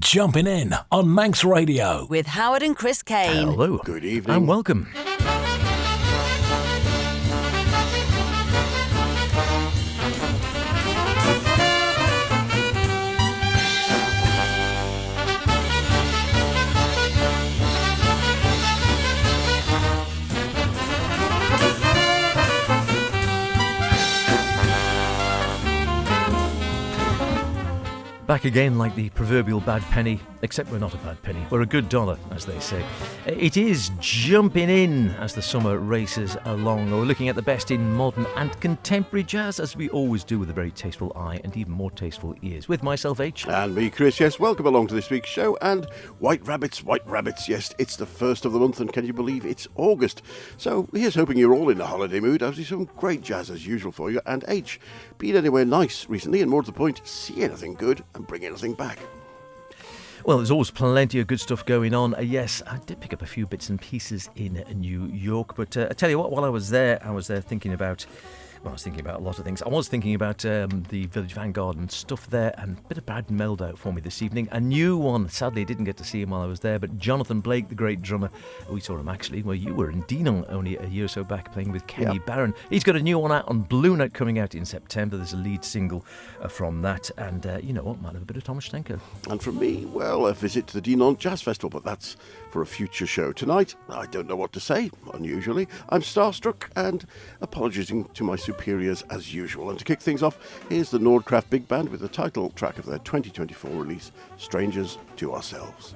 Jumpin' In on Manx Radio. With Howard and Chris Kane. Hello. Good evening. And welcome. Back again like the proverbial bad penny, except we're not a bad penny, we're a good dollar, as they say. It is Jumpin' In as the summer races along. We're looking at the best in modern and contemporary jazz, as we always do, with a very tasteful eye and even more tasteful ears. With myself, H. And me, Chris, yes. Welcome along to this week's show. And white rabbits, yes. It's the first of the month, and can you believe it's August? So here's hoping you're all in a holiday mood. I've some great jazz as usual for you. And H, been anywhere nice recently, and more to the point, see anything good and bring anything back? Well, there's always plenty of good stuff going on. Yes, I did pick up a few bits and pieces in New York, but I tell you what, while I was there thinking about, well, I was thinking about a lot of things. I was thinking about the Village Vanguard and stuff there, and a bit of Brad Meld out for me this evening. A new one. Sadly, I didn't get to see him while I was there, but Jonathan Blake, the great drummer, we saw him actually, well, you were in Dinan only a year or so back playing with Kenny Barron. He's got a new one out on Blue Note coming out in September. There's a lead single from that, and you know what, might have a bit of Tomasz Stanko. And from me, well, a visit to the Dinan Jazz Festival, but that's for a future show. Tonight, I don't know what to say, unusually. I'm starstruck and apologising to my superiors as usual. And to kick things off, here's the Nordkraft Big Band with the title track of their 2024 release, Strangers to Ourselves.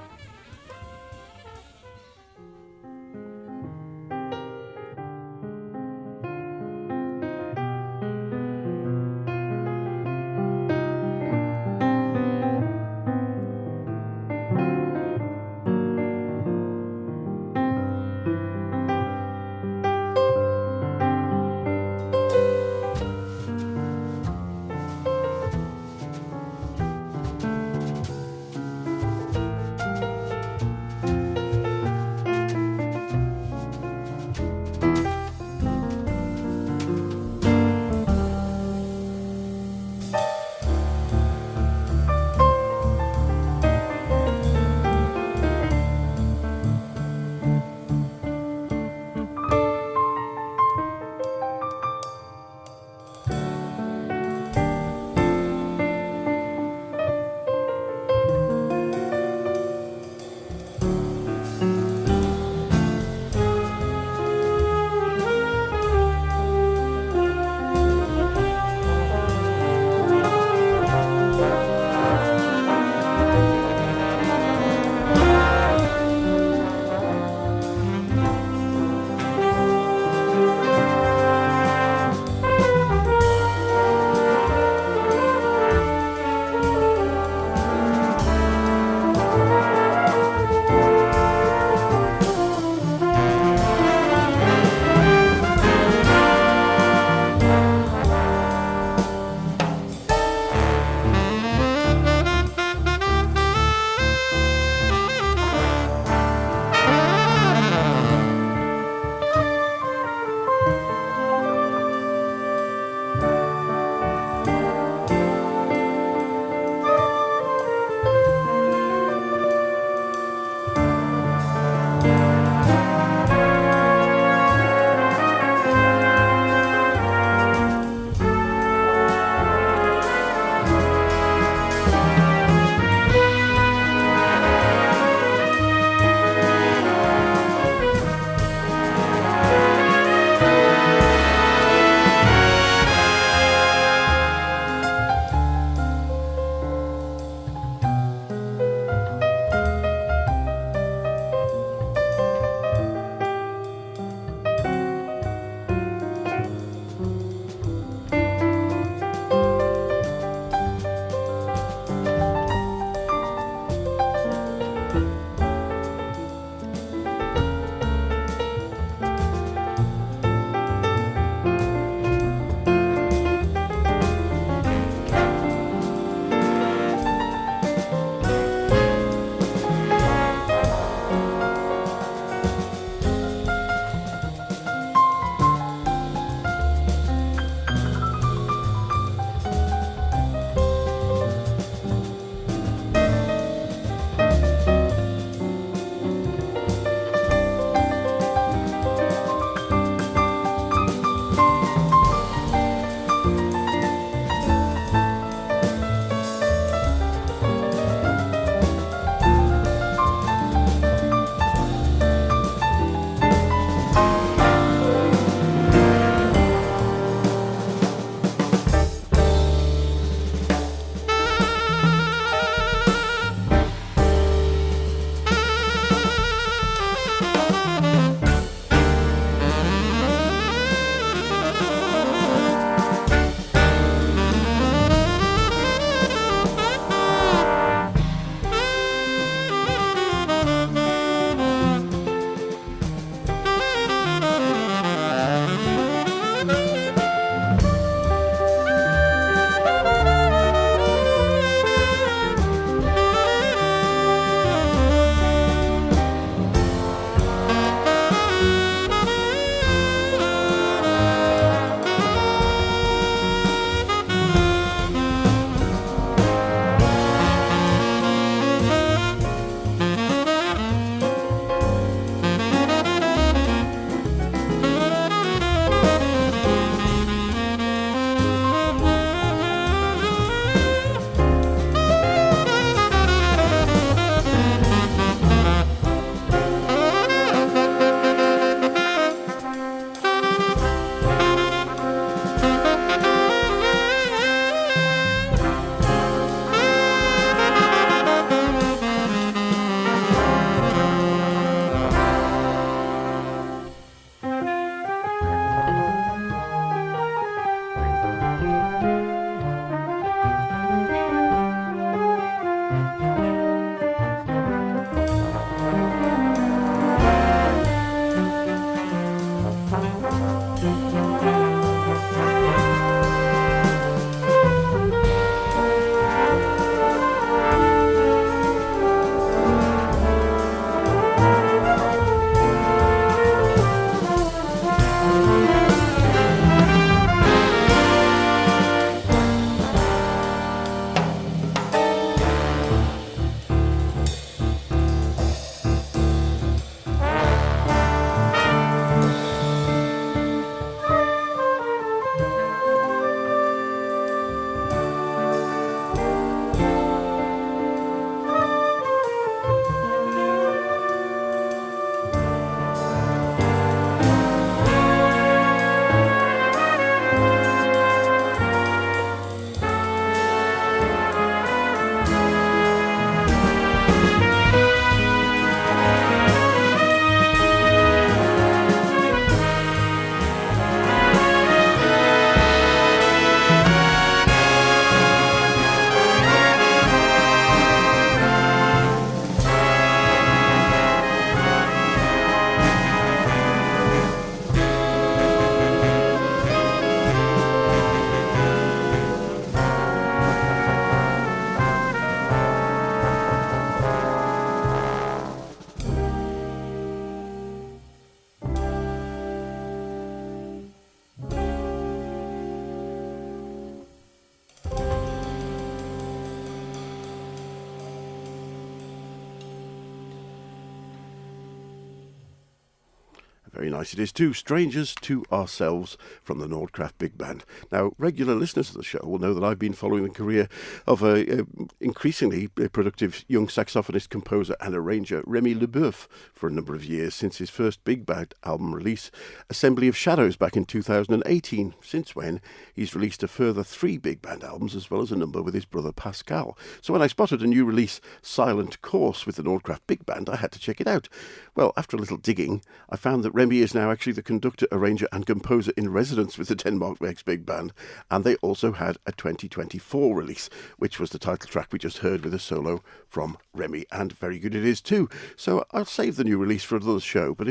Very nice it is too. Strangers to Ourselves from the Nordkraft Big Band. Now, regular listeners of the show will know that I've been following the career of a increasingly productive young saxophonist, composer and arranger, Remy Leboeuf, for a number of years since his first big band album release, Assembly of Shadows, back in 2018, since when he's released a further 3 big band albums as well as a number with his brother Pascal. So when I spotted a new release, Silent Course, with the Nordkraft Big Band, I had to check it out. Well, after a little digging, I found that Remy is now actually the conductor, arranger and composer in residence with the Denmark Makes Big Band, and they also had a 2024 release, which was the title track we just heard with a solo from Remy, and very good it is too. So I'll save the new release for another show, but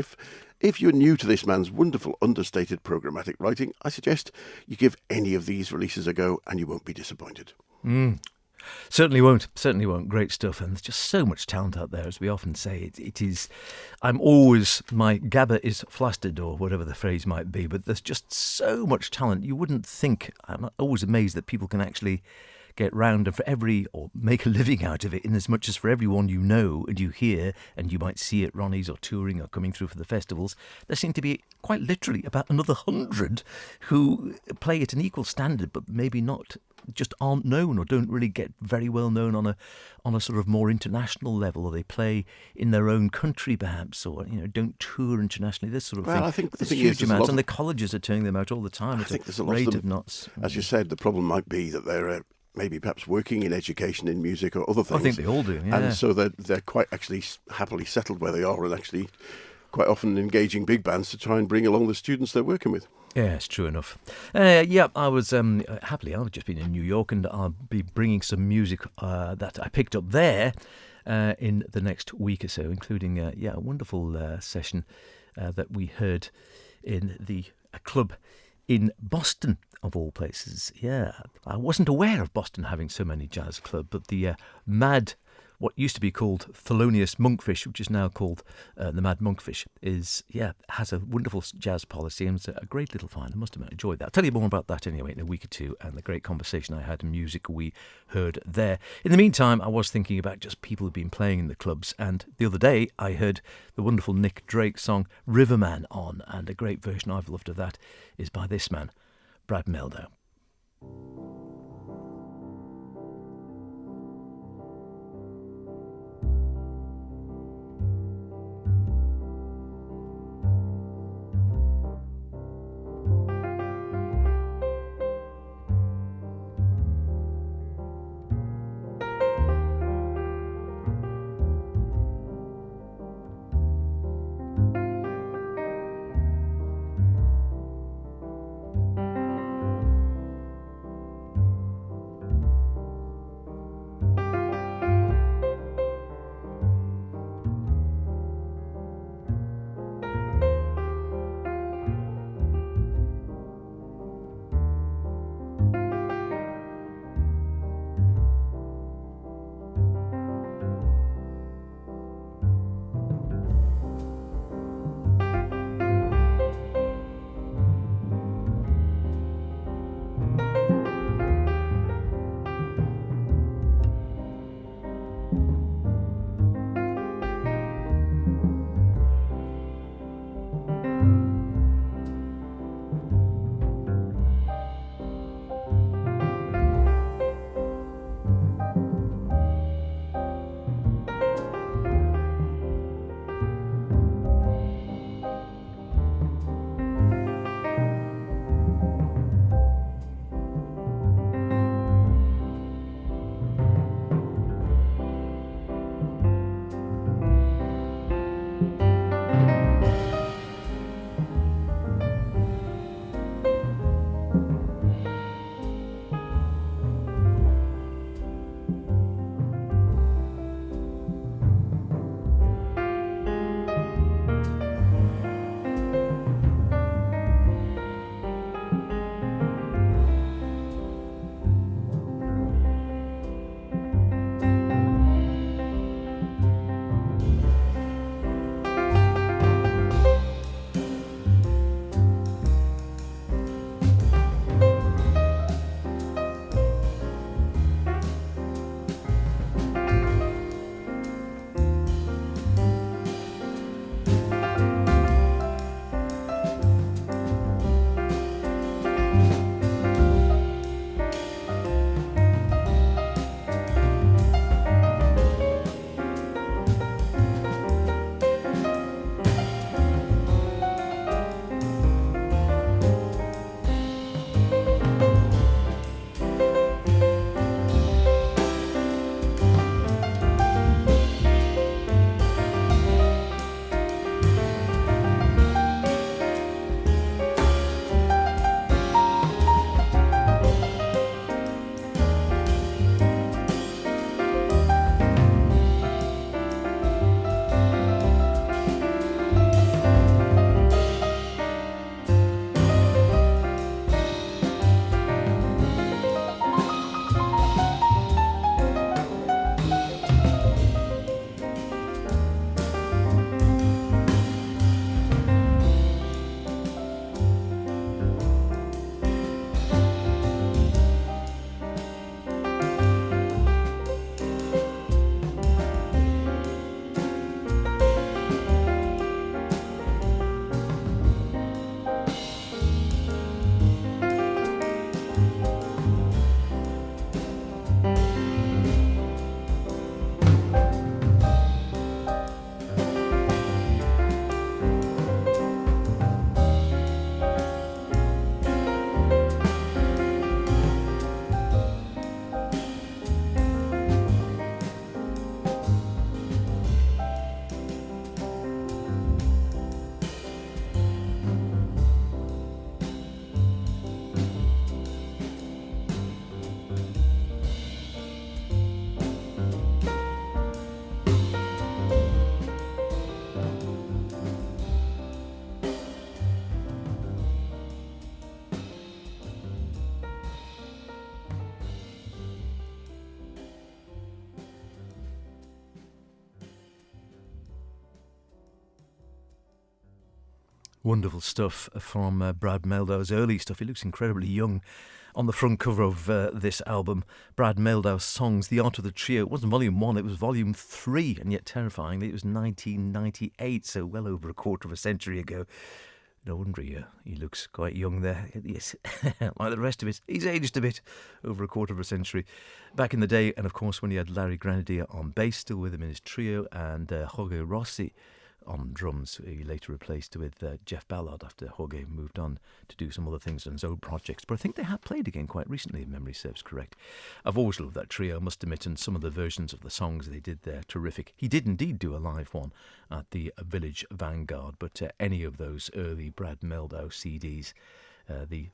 if you're new to this man's wonderful understated programmatic writing, I suggest you give any of these releases a go and you won't be disappointed. Certainly won't. Great stuff. And there's just so much talent out there, as we often say. It is, my GABA is flastered, or whatever the phrase might be, but there's just so much talent. You wouldn't think, I'm always amazed that people can actually get round and or make a living out of it, in as much as for everyone you know and you hear, and you might see at Ronnie's or touring or coming through for the festivals, there seem to be quite literally about another 100 who play at an equal standard, but maybe not, just aren't known or don't really get very well known on a sort of more international level, or they play in their own country perhaps, or don't tour internationally, this sort of thing. I think the there's thing huge is, amounts, and the colleges are turning them out all the time. I think there's a rate lot of knots. As you said, the problem might be that they're maybe perhaps working in education, in music or other things. I think they all do, yeah. And so they're quite actually happily settled where they are, and actually quite often engaging big bands to try and bring along the students they're working with. Yes, true enough. I was I've just been in New York, and I'll be bringing some music that I picked up there in the next week or so, including a wonderful session that we heard in the club in Boston, of all places. Yeah, I wasn't aware of Boston having so many jazz clubs, but the what used to be called Thelonious Monkfish, which is now called the Mad Monkfish, has a wonderful jazz policy, and it's a great little find. I must have enjoyed that. I'll tell you more about that anyway in a week or two, and the great conversation I had and music we heard there. In the meantime, I was thinking about just people who've been playing in the clubs, and the other day I heard the wonderful Nick Drake song Riverman on, and a great version I've loved of that is by this man, Brad Meldow. Wonderful stuff from Brad Meldau's early stuff. He looks incredibly young on the front cover of this album. Brad Meldau's songs, The Art of the Trio. It wasn't volume 1, it was volume 3, and yet terrifyingly it was 1998, so well over a quarter of a century ago. No wonder he looks quite young there. Yes, like the rest of it, he's aged a bit over a quarter of a century. Back in the day, and of course when he had Larry Grenadier on bass, still with him in his trio, and Jorge Rossi on drums. He later replaced with Jeff Ballard after Jorge moved on to do some other things on his own projects. But I think they have played again quite recently, if memory serves correct. I've always loved that trio, I must admit, and some of the versions of the songs they did there, terrific. He did indeed do a live one at the Village Vanguard, but any of those early Brad Meldau CDs, the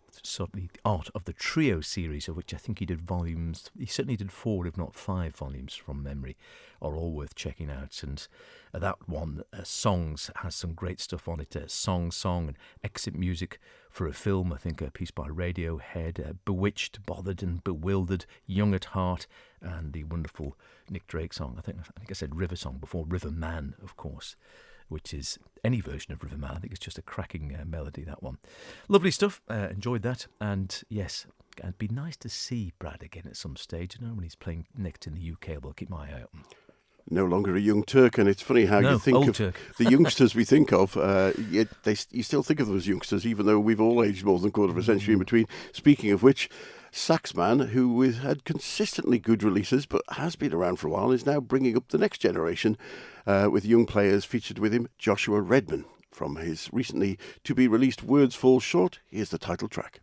Art of the Trio series, of which I think he did volumes, he certainly did 4 if not 5 volumes from memory, are all worth checking out. And that one, Songs, has some great stuff on it. Song and exit music for a film, I think a piece by Radiohead, Bewitched, Bothered and Bewildered, Young at Heart, and the wonderful Nick Drake song. I think I said River Song before, River Man, of course, which is any version of Riverman. I think it's just a cracking melody, that one. Lovely stuff. Enjoyed that. And yes, it'd be nice to see Brad again at some stage. You know, when he's playing next in the UK, we'll keep my eye out. No longer a young Turk, and it's funny how you think of Turk. The youngsters we think of. You still think of them as youngsters, even though we've all aged more than a quarter of a century in between. Speaking of which, Saxman, who had consistently good releases but has been around for a while, is now bringing up the next generation with young players featured with him, Joshua Redman. From his recently to-be-released Words Fall Short, here's the title track.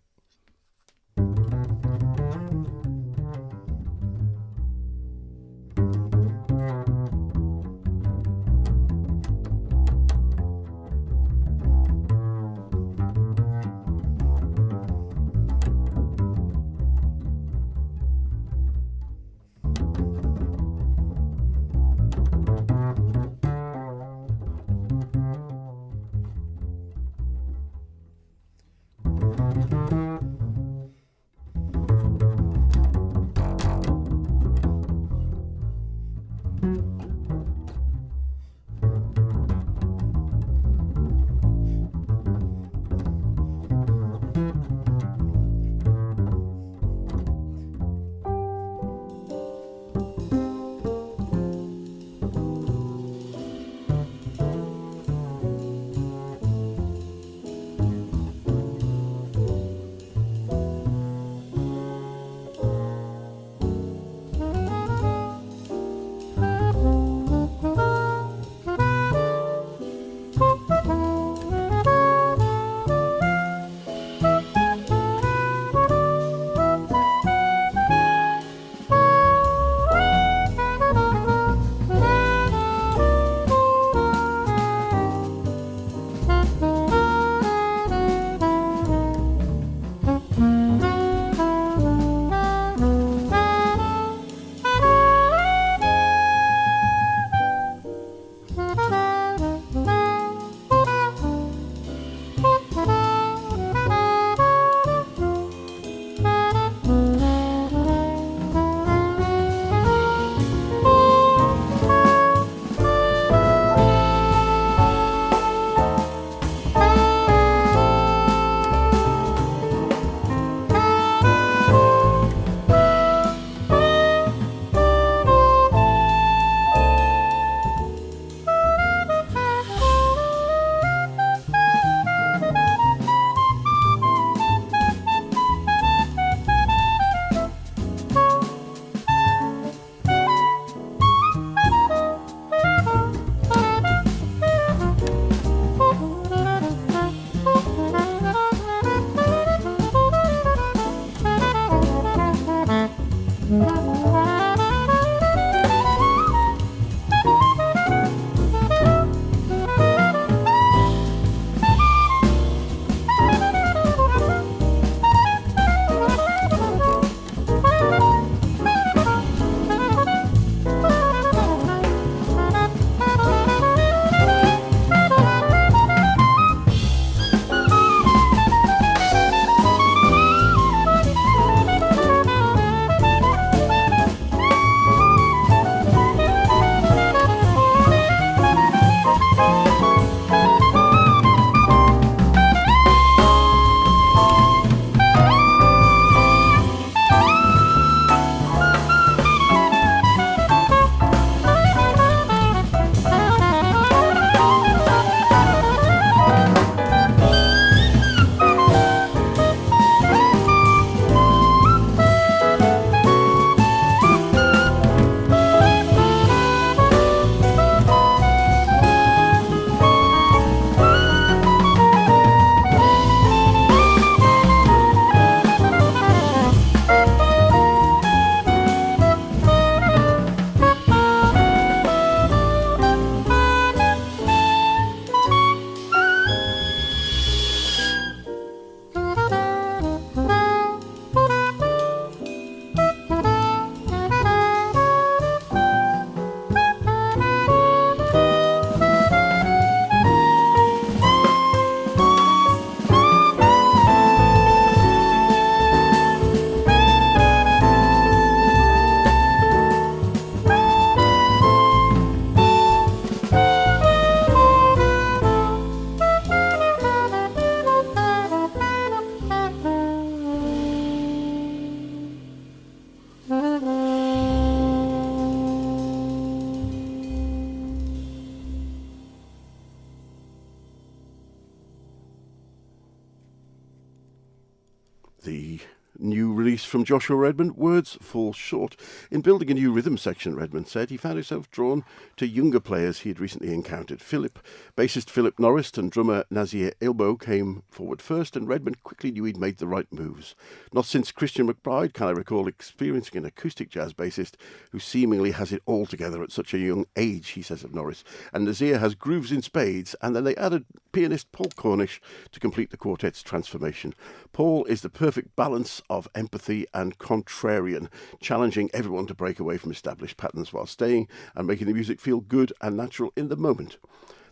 the new release from Joshua Redman, Words Fall Short. In building a new rhythm section, Redman said he found himself drawn to younger players he had recently encountered. Bassist Philip Norris and drummer Nazir Ilbo came forward first, and Redman quickly knew he'd made the right moves. Not since Christian McBride can I recall experiencing an acoustic jazz bassist who seemingly has it all together at such a young age, he says of Norris. And Nazir has grooves in spades, and then they added pianist Paul Cornish to complete the quartet's transformation. Paul is the perfect balance of empathy and contrarian, challenging everyone to break away from established patterns while staying and making the music feel good and natural in the moment.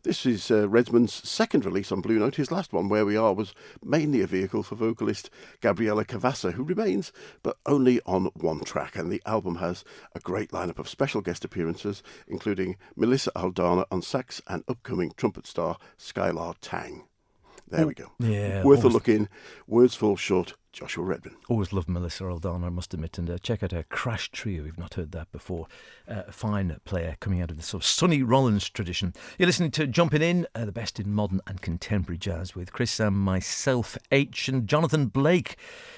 This is Redman's second release on Blue Note. His last one, Where We Are, was mainly a vehicle for vocalist Gabriela Cavassa, who remains, but only on one track. And the album has a great lineup of special guest appearances, including Melissa Aldana on sax and upcoming trumpet star Skylar Tang. There we go. Yeah, Worth a look in. Words Fall Short, Joshua Redman. Always loved Melissa Aldana, I must admit, and check out her Crash Trio. We've not heard that before. A fine player coming out of the sort of Sonny Rollins tradition. You're listening to Jumpin In, the best in modern and contemporary jazz with Chris and myself, H, and Jonathan Blake.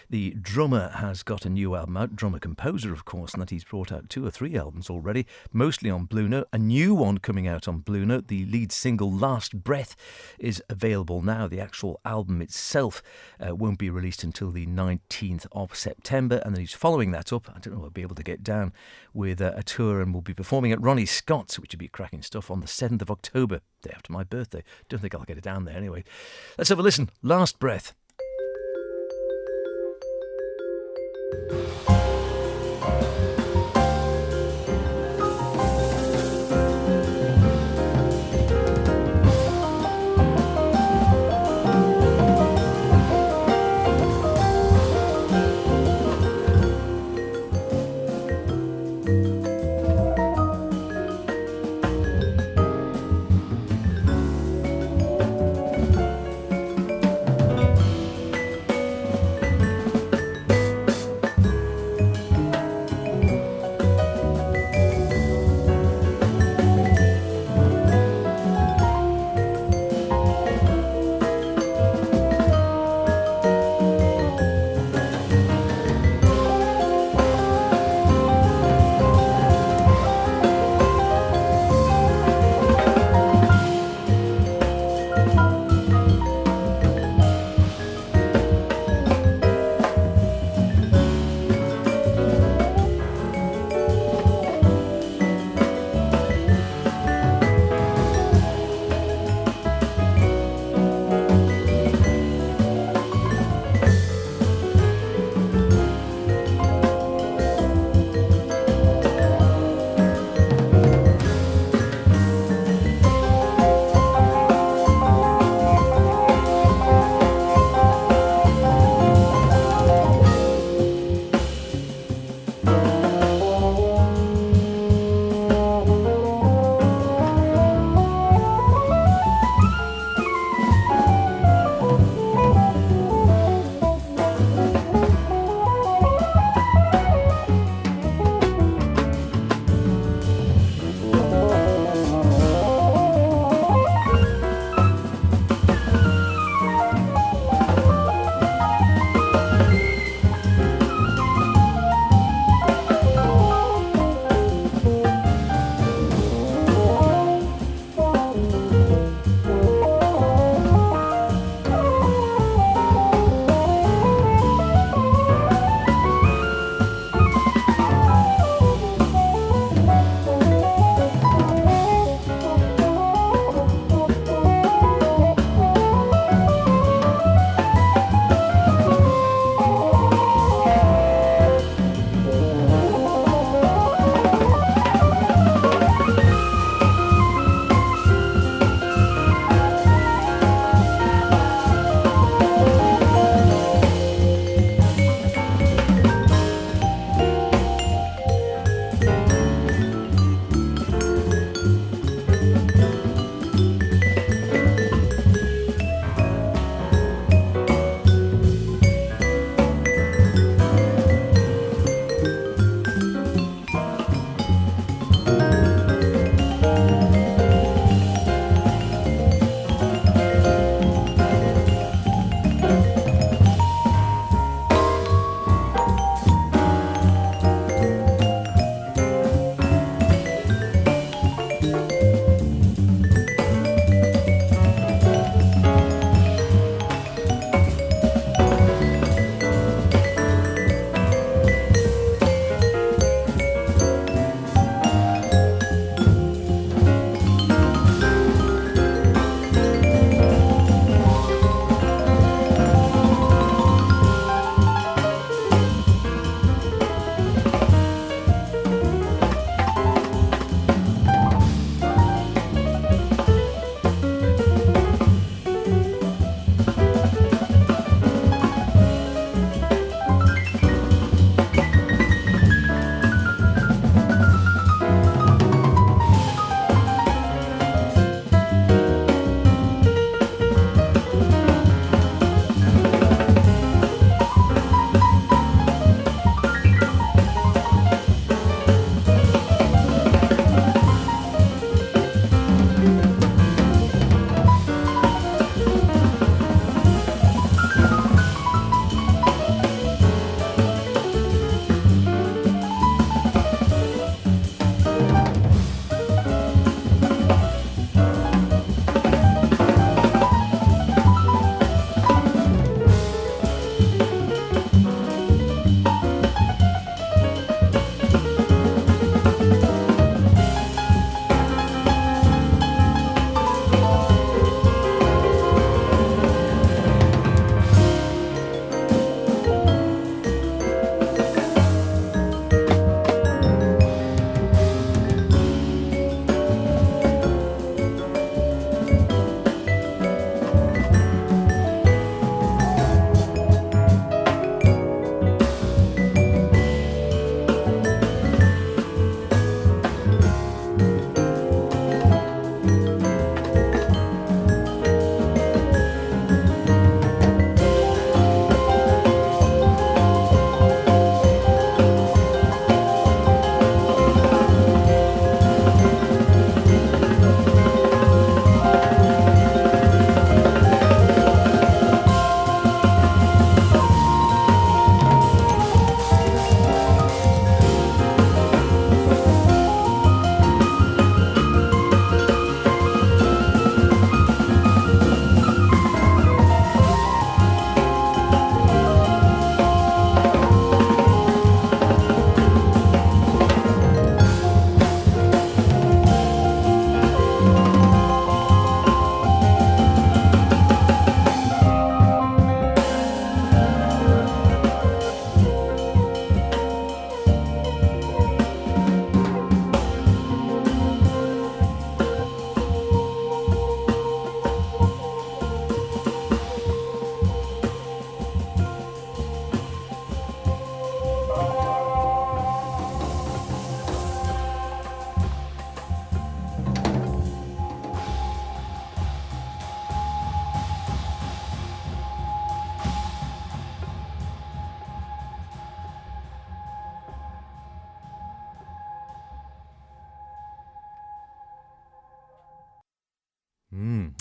The drummer has got a new album out, drummer-composer, of course, and that he's brought out 2 or 3 albums already, mostly on Blue Note. A new one coming out on Blue Note. The lead single, Last Breath, is available now. The actual album itself won't be released until the 19th of September, and then he's following that up. I don't know if I'll be able to get down with a tour, and we'll be performing at Ronnie Scott's, which would be cracking stuff, on the 7th of October, day after my birthday. Don't think I'll get it down there anyway. Let's have a listen. Last Breath.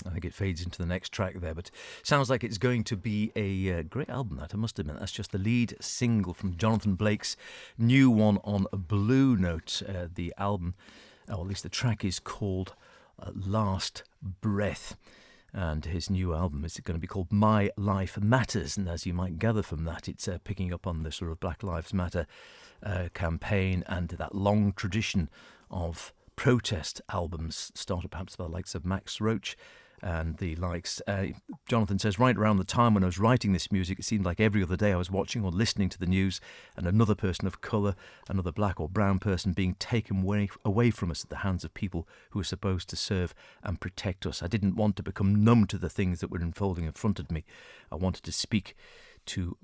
I think it fades into the next track there, but sounds like it's going to be a great album, that I must admit. That's just the lead single from Jonathan Blake's new one on Blue Note. The album, or at least the track, is called Last Breath. And his new album is going to be called My Life Matters. And as you might gather from that, it's picking up on the sort of Black Lives Matter campaign and that long tradition of protest albums started perhaps by the likes of Max Roach and the likes. Jonathan says, right around the time when I was writing this music, it seemed like every other day I was watching or listening to the news and another person of colour, another black or brown person being taken away from us at the hands of people who were supposed to serve and protect us. I didn't want to become numb to the things that were unfolding in front of me. I wanted to speak to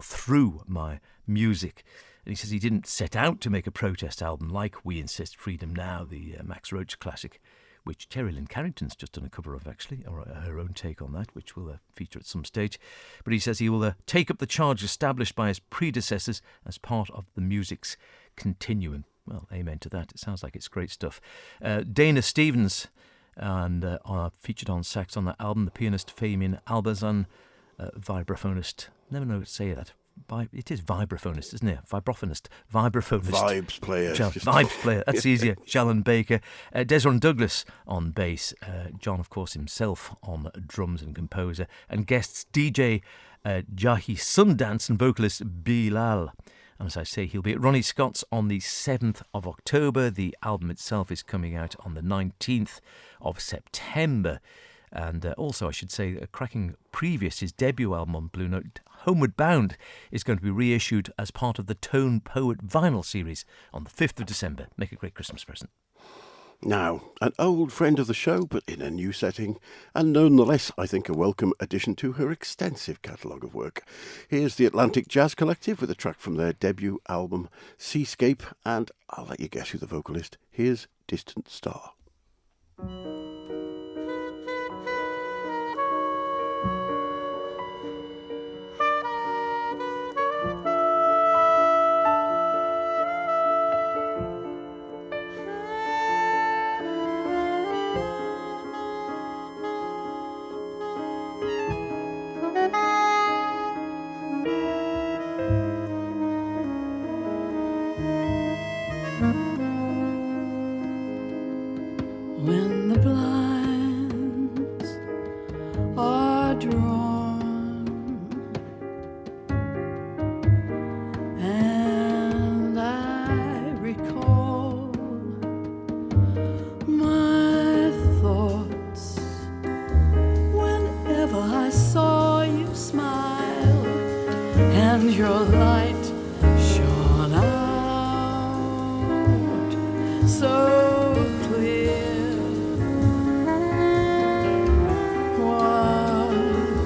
through my music. And he says he didn't set out to make a protest album like We Insist Freedom Now, the Max Roach classic, which Terry Lynn Carrington's just done a cover of, actually, or her own take on that, which will feature at some stage. But he says he will take up the charge established by his predecessors as part of the music's continuum. Well, amen to that. It sounds like it's great stuff. Dana Stevens and featured on sax on that album, the pianist Fabian Albazan, vibraphonist. Never know how to say that. It is vibraphonist, isn't it? Vibraphonist. Vibes player. Vibes player, that's easier. Shalon Baker. Desron Douglas on bass. John, of course, himself on drums and composer. And guests DJ Jahi Sundance and vocalist Bilal. And as I say, he'll be at Ronnie Scott's on the 7th of October. The album itself is coming out on the 19th of September. And also, I should say, a cracking previous, his debut album on Blue Note, Homeward Bound, is going to be reissued as part of the Tone Poet vinyl series on the 5th of December. Make a great Christmas present. Now, an old friend of the show, but in a new setting, and nonetheless, I think, a welcome addition to her extensive catalogue of work. Here's the Altantic Jazz Collective with a track from their debut album, Seascape, and I'll let you guess who the vocalist. Here's Distant Star. When the blinds are drawn and I recall my thoughts whenever I saw you smile and your light shone out so clear. What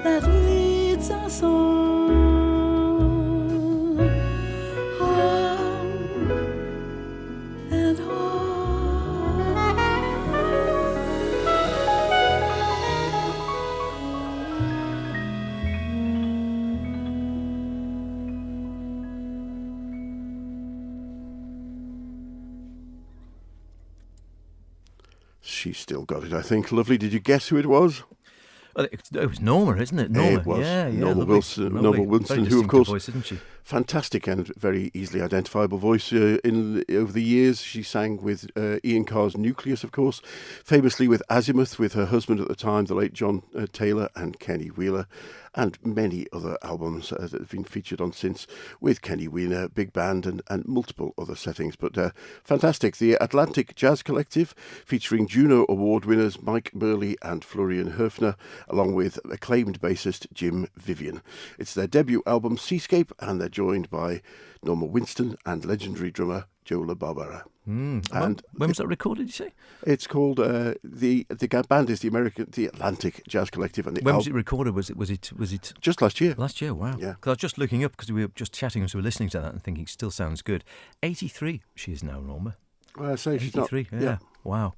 that leads us on and on. She's still got it, I think. Lovely. Did you guess who it was? Well, it was Norma, isn't it? Norma. It was. Yeah, Norma lovely, Wilson, lovely. Norma Winstone, Very who, of distinctive course, voice, isn't she? fantastic and very easily identifiable voice. Over the years, she sang with Ian Carr's Nucleus, of course, famously with Azimuth, with her husband at the time, the late John Taylor, and Kenny Wheeler, and many other albums that have been featured on since with Kenny Wheeler, big band, and multiple other settings. But fantastic. The Atlantic Jazz Collective, featuring Juno Award winners Mike Burley and Florian Höfner, along with acclaimed bassist Jim Vivian. It's their debut album, Seascape, and they're joined by Norma Winstone and legendary drummer Joe LaBarbera. And when was that recorded, you say? It's called the band is the Atlantic Jazz Collective, and When was it recorded? Was it just last year? Last year, wow. Yeah. Because I was just looking up, because we were just chatting as we were listening to that and thinking, still sounds good. 83 she is now, Norma. I say she's not. 83, yeah. Wow.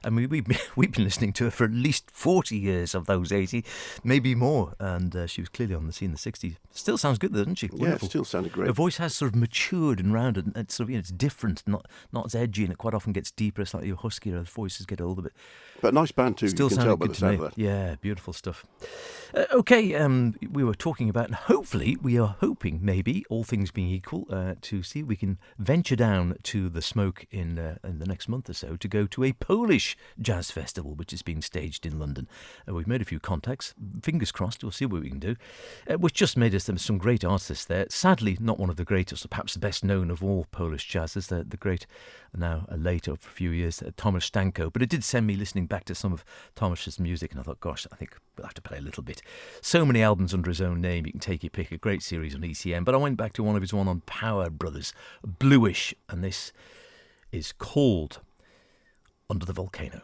I mean, we've been listening to her for at least 40 years of those 80, maybe more. And she was clearly on the scene in the 60s. Still sounds good, doesn't she? Wonderful. Yeah, it still sounded great. Her voice has sort of matured and rounded, and it's sort of, it's different, not as edgy, and it quite often gets deeper, slightly huskier. Her voices get older, but a nice band too. Still you can tell by good the sound to me. of that. Yeah, beautiful stuff. Okay, we were talking about, and hopefully we are hoping, maybe all things being equal, to see if we can venture down to the Smoke in the next month or so to go to a Polish jazz festival which is being staged in London. We've made a few contacts. Fingers crossed, we'll see what we can do. Which just made us some great artists there. Sadly, not one of the greatest, or perhaps the best known of all Polish jazzers, the great, now late for a few years, Tomasz Stanko. But it did send me listening back to some of Tomasz's music, and I thought, gosh, I think we'll have to play a little bit. So many albums under his own name, you can take your pick, a great series on ECM. But I went back to one of his one on Power Brothers, Bluish, and this is called Under the Volcano.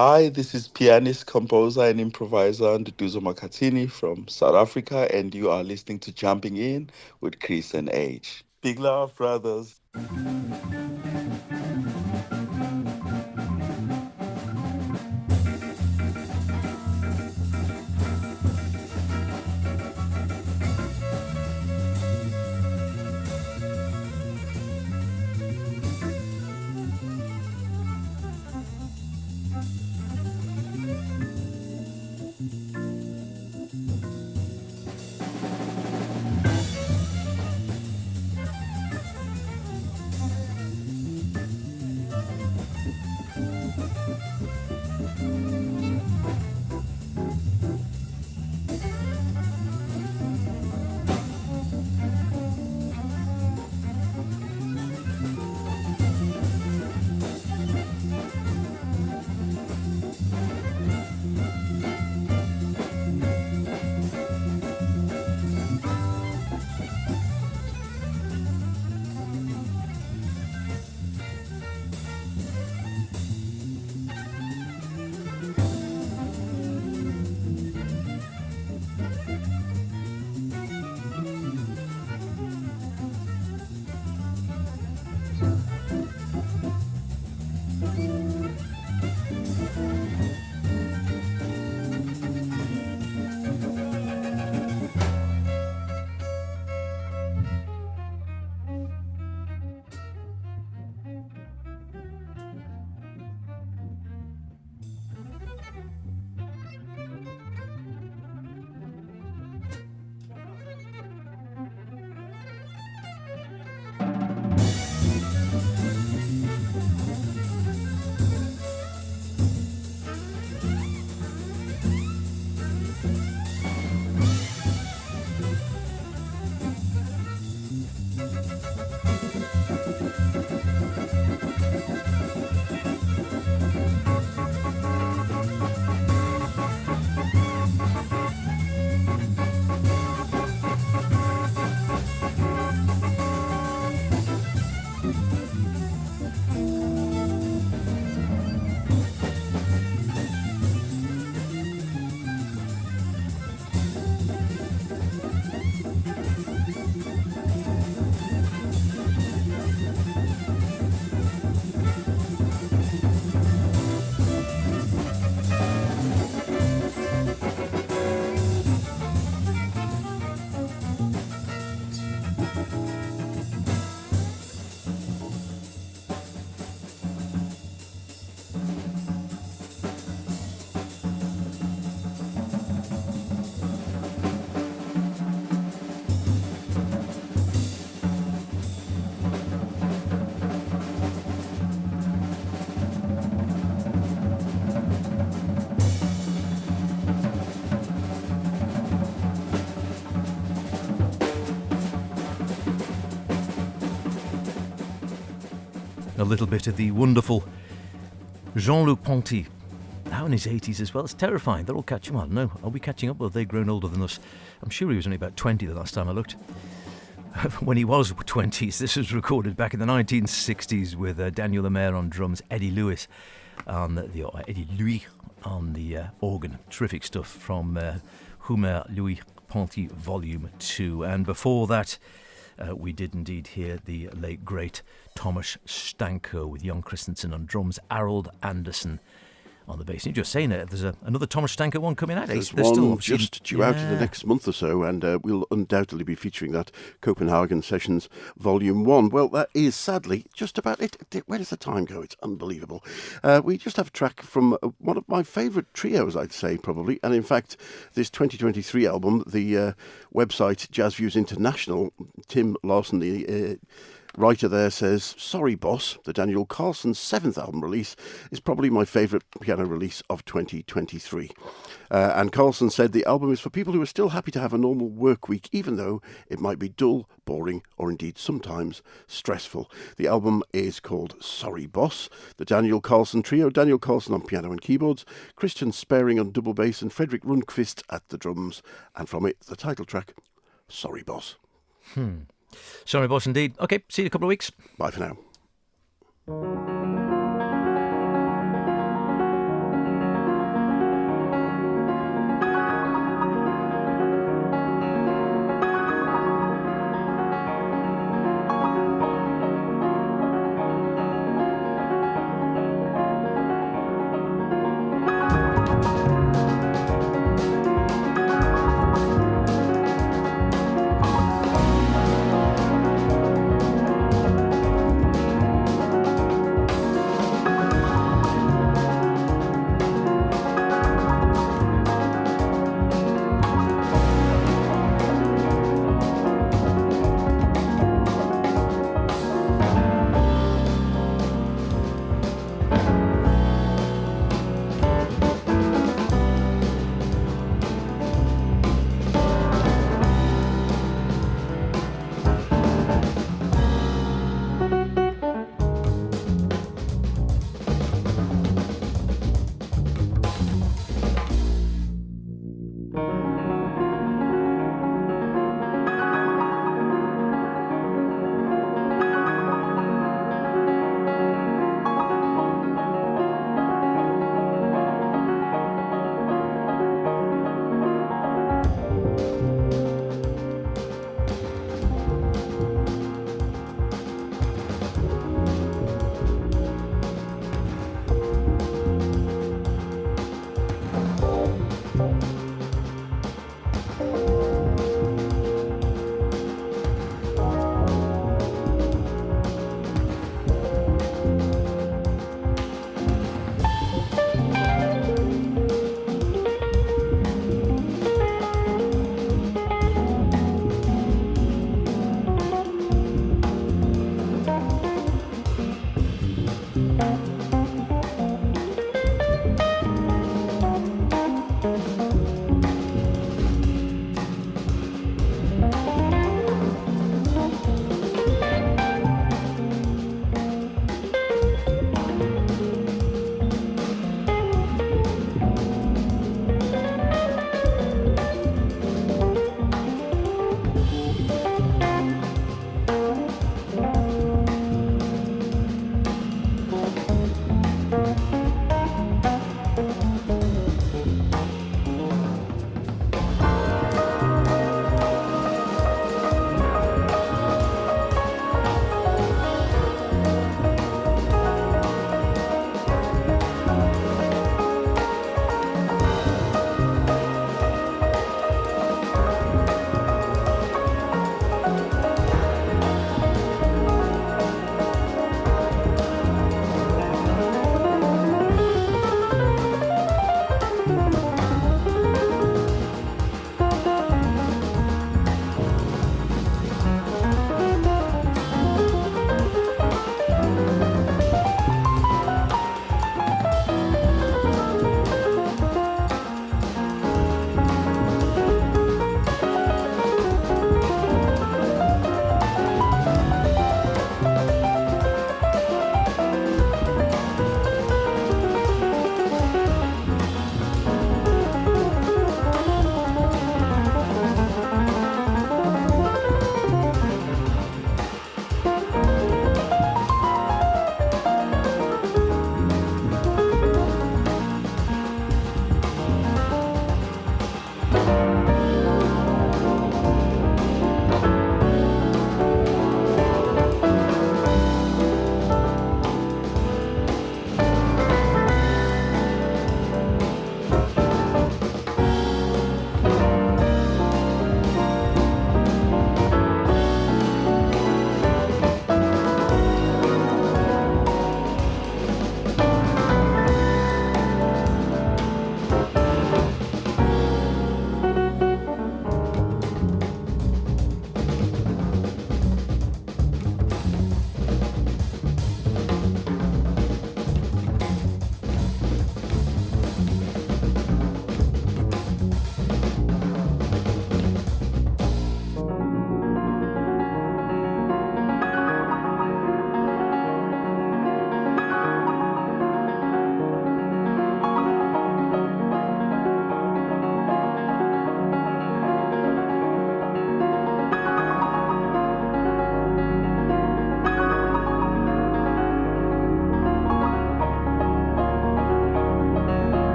Hi, this is pianist, composer, and improviser Nduduzo Makatini from South Africa, and you are listening to Jumping In with Chris and H. Big love, brothers. A little bit of the wonderful Jean-Luc Ponty, now in his 80s as well. It's terrifying. They're all catching on. No, are we catching up? Well, they've grown older than us. I'm sure he was only about 20 the last time I looked. When he was 20s, this was recorded back in the 1960s with Daniel Lemaire on drums, Eddie Louis on the organ. Terrific stuff from Homer Louis Ponty Volume 2. And before that, we did indeed hear the late, great Tomasz Stanko with Jon Christensen on drums, Harold Anderson on the bass. You're just saying it, there's another Tomasz Stanko one coming out. There's one still just due out in the next month or so, and we'll undoubtedly be featuring that Copenhagen Sessions Volume 1. Well, that is sadly just about it. Where does the time go? It's unbelievable. We just have a track from one of my favourite trios, I'd say, probably. And in fact, this 2023 album, the website Jazz Views International, Tim Larson, the writer there, says, "Sorry Boss, the Daniel Carlson's 7th album release, is probably my favourite piano release of 2023. And Carlson said the album is for people who are still happy to have a normal work week, even though it might be dull, boring, or indeed sometimes stressful. The album is called Sorry Boss. The Daniel Carlson Trio, Daniel Carlson on piano and keyboards, Christian Sparing on double bass, and Frederick Rundqvist at the drums. And from it, the title track, Sorry Boss." Sorry, boss, indeed. Okay, see you in a couple of weeks. Bye for now.